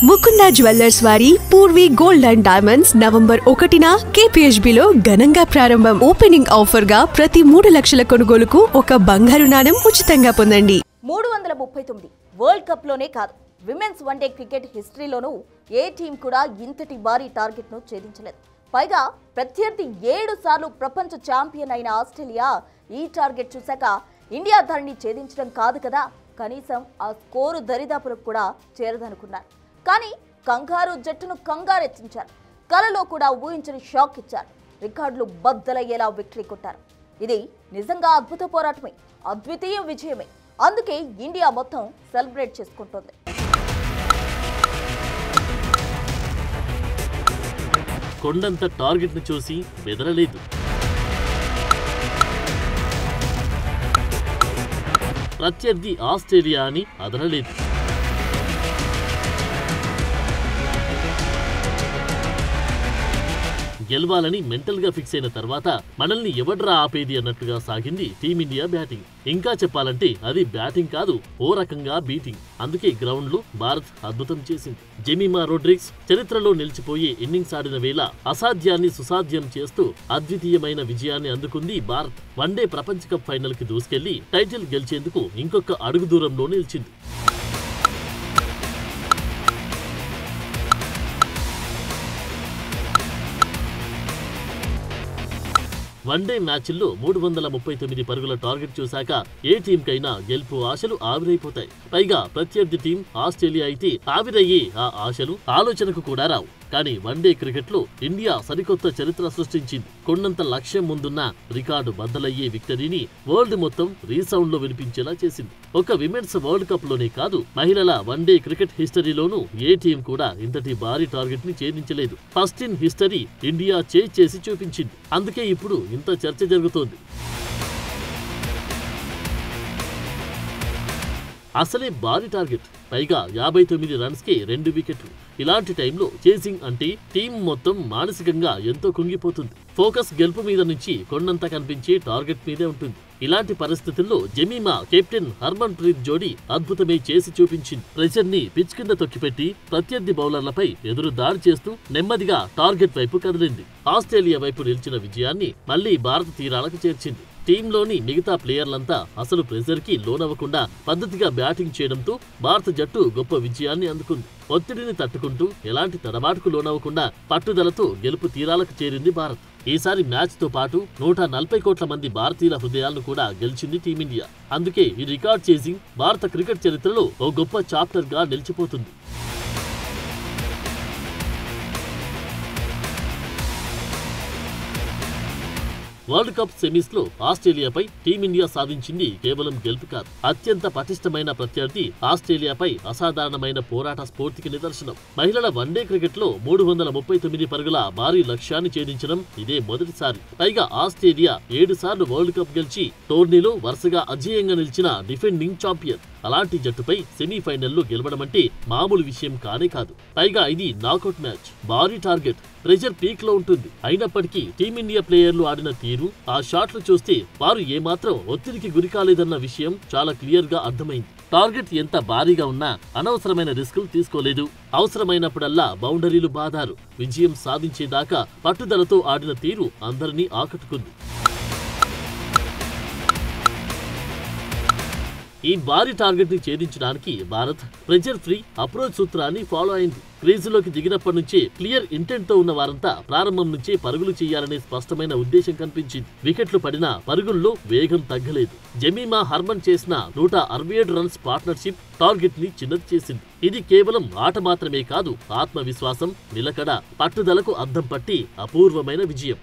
Mukunda jewellers వారి Poorvi gold and diamonds November 1న KPHBలో ఘనంగా ప్రారంభం. ఓపెనింగ్ ఆఫర్ గా ప్రతి 3 లక్షల కొనుగోలుకు ఒక బంగారు నాణెం ఉచితంగా పొందండి. 339 వరల్డ్ కప్ లోనే కాదు, విమెన్స్ వన్డే క్రికెట్ హిస్టరీలోనూ ఏ టీం కూడా ఇంతటి భారీ టార్గెట్ ను ఛేదించలేదు. పైగా ప్రత్యర్థి 7 సార్లు ప్రపంచ ఛాంపియన్ అయిన ఆస్ట్రేలియా ఈ టార్గెట్ చూశాక ఇండియా దాన్ని ఛేదించడం కాదు కదా, కనీసం ఆ స్కోరు దరిదాపులకు కూడా చేరదనుకున్నారు. కానీ కంగారు జట్టును కంగారెత్తించారు. కలలో కూడా ఊహించని షాక్ ఇచ్చారు. రికార్డులు బద్దలయ్యేలా విక్టరీ కొట్టారు. ఇది నిజంగా అద్భుత పోరాటమే, అద్వితీయ విజయమే. అందుకే ఇండియా మొత్తం సెలబ్రేట్ చేసుకుంటోంది. కొండంత టార్గెట్ ను చూసి బెదరలేదు. ప్రత్యర్థి ఆస్ట్రేలియా అని అదరలేదు. గెలవాలని మెంటల్ గా ఫిక్స్ అయిన తర్వాత మనల్ని ఎవడ్రా ఆపేది అన్నట్టుగా సాగింది టీమిండియా బ్యాటింగ్. ఇంకా చెప్పాలంటే అది బ్యాటింగ్ కాదు, ఓ రకంగా బీటింగ్. అందుకే గ్రౌండ్ లో భారత్ అద్భుతం చేసింది. జెమిమా రోడ్రిగ్స్ చరిత్రలో నిలిచిపోయే ఇన్నింగ్స్ ఆడిన వేళ అసాధ్యాన్ని సుసాధ్యం చేస్తూ అద్వితీయమైన విజయాన్ని అందుకుంది భారత్. వన్డే ప్రపంచ కప్ ఫైనల్ కి దూసుకెళ్లి టైటిల్ గెలిచేందుకు ఇంకొక అడుగు దూరంలో నిలిచింది. వన్డే మ్యాచ్ల్లో 339 పరుగుల టార్గెట్ చూశాక ఏ టీంకైనా గెలుపు ఆశలు ఆవిరైపోతాయి. పైగా ప్రత్యర్థి టీం ఆస్ట్రేలియా అయితే ఆవిరయ్యే ఆ ఆశలు ఆలోచనకు కూడా రావు. కానీ వన్డే క్రికెట్ లో ఇండియా సరికొత్త చరిత్ర సృష్టించింది. కొండంత లక్ష్యం ముందున్న రికార్డు బద్దలయ్యే విక్టరీని వరల్డ్ మొత్తం రీసౌండ్ లో వినిపించేలా చేసింది. ఒక విమెన్స్ వరల్డ్ కప్ లోనే కాదు, మహిళల వన్డే క్రికెట్ హిస్టరీలోనూ ఏ టీం కూడా ఇంతటి భారీ టార్గెట్ ని ఛేదించలేదు. ఫస్ట్ ఇన్ హిస్టరీ ఇండియా చేసి చూపించింది. అందుకే ఇప్పుడు ఇంత చర్చ జరుగుతోంది. అసలే భారీ టార్గెట్, పైగా 59 రన్స్ కే 2 వికెట్లు. ఇలాంటి టైంలో చేసింగ్ అంటే టీం మొత్తం మానసికంగా ఎంతో కుంగిపోతుంది. ఫోకస్ గెలుపు మీద నుంచి కొండంత కనిపించే టార్గెట్ మీదే ఉంటుంది. ఇలాంటి పరిస్థితుల్లో జెమిమా కెప్టెన్ హర్మన్ ప్రీత్ జోడీ అద్భుతమే చేసి చూపించింది. ప్రెషర్ ని పిచ్ కింద తొక్కిపెట్టి ప్రత్యర్థి బౌలర్లపై ఎదురు దాడి చేస్తూ నెమ్మదిగా టార్గెట్ వైపు కదిలింది. ఆస్ట్రేలియా వైపు నిలిచిన విజయాన్ని మళ్లీ భారత తీరాలకు చేర్చింది. టీంలోని మిగతా ప్లేయర్లంతా అసలు ప్రెషర్ కి లోనవ్వకుండా పద్ధతిగా బ్యాటింగ్ చేయడంతో భారత జట్టు గొప్ప విజయాన్ని అందుకుంది. ఒత్తిడిని తట్టుకుంటూ ఎలాంటి తడబాటుకు లోనవ్వకుండా పట్టుదలతో గెలుపు తీరాలకు చేరింది భారత్. ఈసారి మ్యాచ్ తో పాటు 140 కోట్ల మంది భారతీయుల హృదయాలను కూడా గెలిచింది టీమిండియా. అందుకే ఈ రికార్డ్ చేసింగ్ భారత క్రికెట్ చరిత్రలో ఓ గొప్ప చాప్టర్ గా నిలిచిపోతుంది. వరల్డ్ కప్ సెమీస్ లో ఆస్ట్రేలియాపై టీమిండియా సాధించింది కేవలం గెలుపు కాదు, అత్యంత పటిష్టమైన ప్రత్యర్థి ఆస్ట్రేలియాపై అసాధారణమైన పోరాట స్ఫూర్తికి నిదర్శనం. మహిళల వన్డే క్రికెట్ లో 339 పరుగుల భారీ లక్ష్యాన్ని ఛేదించడం ఇదే మొదటిసారి. పైగా ఆస్ట్రేలియా 7 సార్లు వరల్డ్ కప్ గెలిచి టోర్నీలో వరుసగా అజేయంగా నిలిచిన డిఫెండింగ్ ఛాంపియన్. అలాంటి జట్టుపై సెమీఫైనల్లో గెలవడమంటే మామూలు విషయం కానే కాదు. పైగా ఇది నాకౌట్ మ్యాచ్, భారీ టార్గెట్, ప్రెషర్ పీక్ లో ఉంటుంది. అయినప్పటికీ టీమిండియా ప్లేయర్లు ఆడిన తీరు, ఆ షాట్లు చూస్తే వారు ఏమాత్రం ఒత్తిడికి గురి కాలేదన్న విషయం చాలా క్లియర్ గా అర్థమైంది. టార్గెట్ ఎంత భారీగా ఉన్నా అనవసరమైన రిస్కులు తీసుకోలేదు. అవసరమైనప్పుడల్లా బౌండరీలు బాదారు. విజయం సాధించేదాకా పట్టుదలతో ఆడిన తీరు అందరినీ ఆకట్టుకుంది. ఈ భారీ టార్గెట్ ని ఛేదించడానికి భారత్ ప్రెషర్ ఫ్రీ అప్రోచ్ సూత్రాన్ని ఫాలో అయింది. క్రీజులోకి దిగినప్పటి నుంచే క్లియర్ ఇంటెంట్ తో ఉన్న వారంతా ప్రారంభం నుంచే పరుగులు చేయాలనే స్పష్టమైన ఉద్దేశం కనిపించింది. వికెట్లు పడినా పరుగుల్లో వేగం తగ్గలేదు. జెమిమా హర్మన్ చేసిన 167 రన్స్ పార్ట్నర్షిప్ టార్గెట్ ని చిన్నది చేసింది. ఇది కేవలం ఆట మాత్రమే కాదు, ఆత్మవిశ్వాసం, నిలకడ, పట్టుదలకు అద్దం పట్టి అపూర్వమైన విజయం.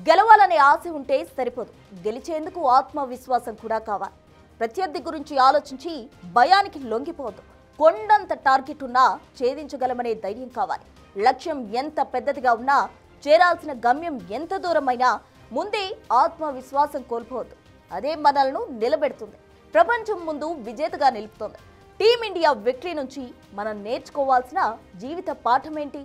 గెలవాలనే ఆశ ఉంటే సరిపోదు, గెలిచేందుకు ఆత్మవిశ్వాసం కూడా కావాలి. ప్రత్యర్థి గురించి ఆలోచించి భయానికి లొంగిపోవద్దు. కొండంత టార్గెట్ ఉన్నా ఛేదించగలమనే ధైర్యం కావాలి. లక్ష్యం ఎంత పెద్దదిగా ఉన్నా, చేరాల్సిన గమ్యం ఎంత దూరమైనా ముందే ఆత్మవిశ్వాసం కోల్పోవద్దు. అదే మనల్ని నిలబెడుతుంది, ప్రపంచం ముందు విజేతగా నిలుపుతుంది. టీమిండియా విక్టరీ నుంచి మనం నేర్చుకోవాల్సిన జీవిత పాఠం ఏంటి?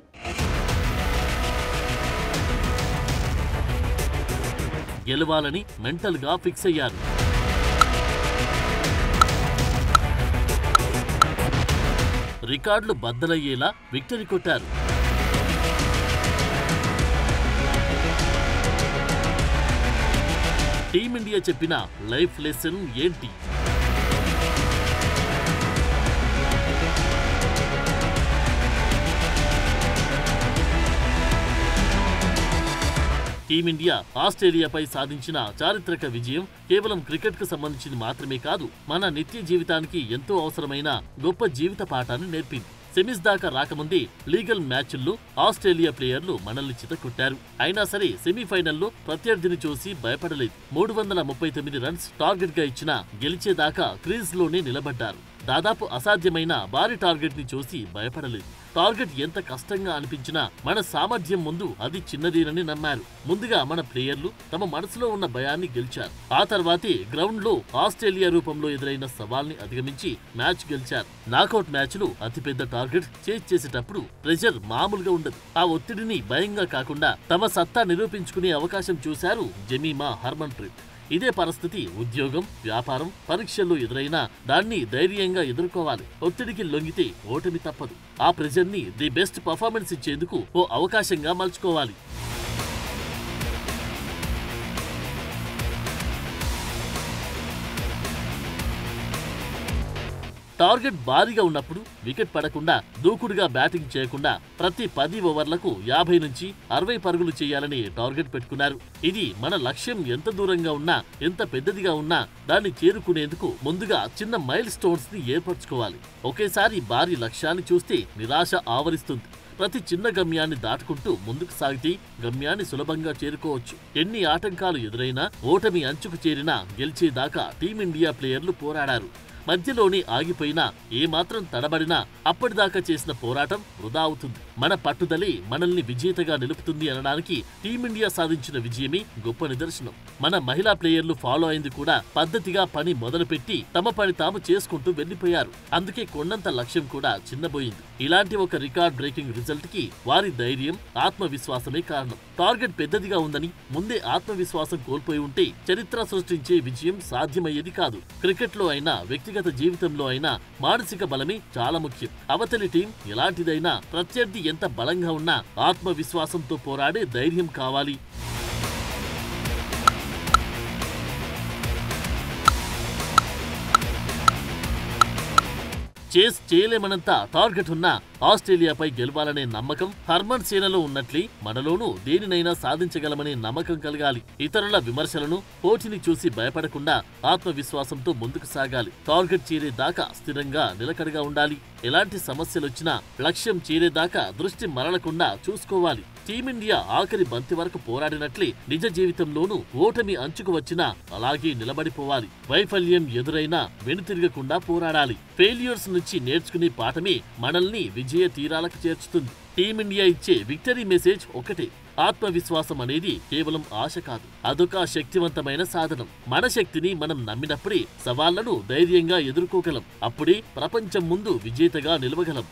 గెలవాలని మెంటల్ గా ఫిక్స్ అయ్యారు. రికార్డులు బద్దలయ్యేలా విక్టరీ కొట్టారు. టీమిండియా చెప్పిన లైఫ్ లెసన్ ఏంటి? టీమిండియా ఆస్ట్రేలియాపై సాధించిన చారిత్రక విజయం కేవలం క్రికెట్ కు సంబంధించింది మాత్రమే కాదు, మన నిత్య జీవితానికి ఎంతో అవసరమైన గొప్ప జీవిత పాఠాన్ని నేర్పింది. సెమీస్ దాకా రాకముందే లీగల్ మ్యాచ్ల్లో ఆస్ట్రేలియా ప్లేయర్లు మనల్ని చితకొట్టారు. అయినా సరే సెమీఫైనల్లో ప్రత్యర్థిని చూసి భయపడలేదు. 339 రన్స్ టార్గెట్ గా ఇచ్చినా గెలిచేదాకా క్రీజ్ లోనే నిలబడ్డారు. దాదాపు అసాధ్యమైన భారీ టార్గెట్ ని చూసి భయపడలేదు. టార్గెట్ ఎంత కష్టంగా అనిపించినా మన సామర్థ్యం ముందు అది చిన్నదేనని నమ్మారు. ముందుగా మన ప్లేయర్లు తమ మనసులో ఉన్న భయాన్ని గెలిచారు. ఆ తర్వాతే గ్రౌండ్ లో ఆస్ట్రేలియా రూపంలో ఎదురైన సవాల్ని అధిగమించి మ్యాచ్ గెలిచారు. నాకౌట్ మ్యాచ్లు అతిపెద్ద టార్గెట్ చేజ్ చేసేటప్పుడు ప్రెషర్ మామూలుగా ఉండదు. ఆ ఒత్తిడిని భయంగా కాకుండా తమ సత్తా నిరూపించుకునే అవకాశం చూశారు జమీమా, హర్మన్ప్రీత్. ఇదే పరిస్థితి ఉద్యోగం, వ్యాపారం, పరీక్షల్లో ఎదురైనా దాన్ని ధైర్యంగా ఎదుర్కోవాలి. ఒత్తిడికి లొంగితే ఓటమి తప్పదు. ఆ ప్రెజర్ ని ది బెస్ట్ పర్ఫార్మెన్స్ ఇచ్చేందుకు ఓ అవకాశంగా మలుచుకోవాలి. టార్గెట్ భారీగా ఉన్నప్పుడు వికెట్ పడకుండా దూకుడుగా బ్యాటింగ్ చేయకుండా ప్రతి 10 ఓవర్లకు 50 నుంచి 60 పరుగులు చేయాలని టార్గెట్ పెట్టుకున్నారు. ఇది మన లక్ష్యం ఎంత దూరంగా ఉన్నా, ఎంత పెద్దదిగా ఉన్నా దాన్ని చేరుకునేందుకు ముందుగా చిన్న మైల్ స్టోన్స్ ని ఏర్పరచుకోవాలి. ఒకేసారి భారీ లక్ష్యాన్ని చూస్తే నిరాశ ఆవరిస్తుంది. ప్రతి చిన్న గమ్యాన్ని దాటుకుంటూ ముందుకు సాగితే గమ్యాన్ని సులభంగా చేరుకోవచ్చు. ఎన్ని ఆటంకాలు ఎదురైనా, ఓటమి అంచుకు చేరినా గెలిచేదాకా టీమిండియా ప్లేయర్లు పోరాడారు. మధ్యలోనే ఆగిపోయినా, ఏమాత్రం తడబడినా అప్పటిదాకా చేసిన పోరాటం వృధా అవుతుంది. మన పట్టుదలే మనల్ని విజేతగా నిలుపుతుంది అనడానికి టీమిండియా సాధించిన విజయమే గొప్ప నిదర్శనం. మన మహిళా ప్లేయర్లు ఫాలో అయింది కూడా పద్ధతిగా పని మొదలుపెట్టి తమ పని తాము చేసుకుంటూ వెళ్లిపోయారు. అందుకే కొండంత లక్ష్యం కూడా చిన్నబోయింది. ఇలాంటి ఒక రికార్డ్ బ్రేకింగ్ రిజల్ట్ కి వారి ధైర్యం, ఆత్మవిశ్వాసమే కారణం. టార్గెట్ పెద్దదిగా ఉందని ముందే ఆత్మవిశ్వాసం కోల్పోయి ఉంటే చరిత్ర సృష్టించే విజయం సాధ్యమయ్యేది కాదు. క్రికెట్ లో అయినా, వ్యక్తిగత జీవితంలో అయినా మానసిక బలమే చాలా ముఖ్యం. అవతలి టీం ఎలాంటిదైనా, ప్రత్యర్థి ఎంత బలంగా ఉన్నా ఆత్మవిశ్వాసంతో పోరాడే ధైర్యం కావాలి. చేస్ చేయలేమనంత టార్గెట్ ఉన్నా ఆస్ట్రేలియాపై గెలవాలనే నమ్మకం హర్మన్ సేనలో ఉన్నట్లే మనలోనూ దేనినైనా సాధించగలమనే నమ్మకం కలగాలి. ఇతరుల విమర్శలను, పోటీని చూసి భయపడకుండా ఆత్మవిశ్వాసంతో ముందుకు సాగాలి. టార్గెట్ చేరేదాకా స్థిరంగా నిలకడగా ఉండాలి. ఎలాంటి సమస్యలొచ్చినా లక్ష్యం చేరేదాకా దృష్టి మరలకుండా చూసుకోవాలి. టీమిండియా ఆఖరి బంతి వరకు పోరాడినట్లే నిజ జీవితంలోనూ ఓటమి అంచుకు వచ్చినా అలాగే నిలబడిపోవాలి. వైఫల్యం ఎదురైనా వెనుతిరగకుండా పోరాడాలి. ఫెయిల్యూర్స్ నుంచి నేర్చుకునే పాఠమే మనల్ని విజయ తీరాలకు చేర్చుతుంది. టీమిండియా ఇచ్చే విక్టరీ మెసేజ్ ఒకటే: ఆత్మవిశ్వాసం అనేది కేవలం ఆశ కాదు, అదొక శక్తివంతమైన సాధనం. మన శక్తిని మనం నమ్మినప్పుడే సవాళ్లను ధైర్యంగా ఎదుర్కోగలం. అప్పుడే ప్రపంచం ముందు విజేతగా నిలవగలం.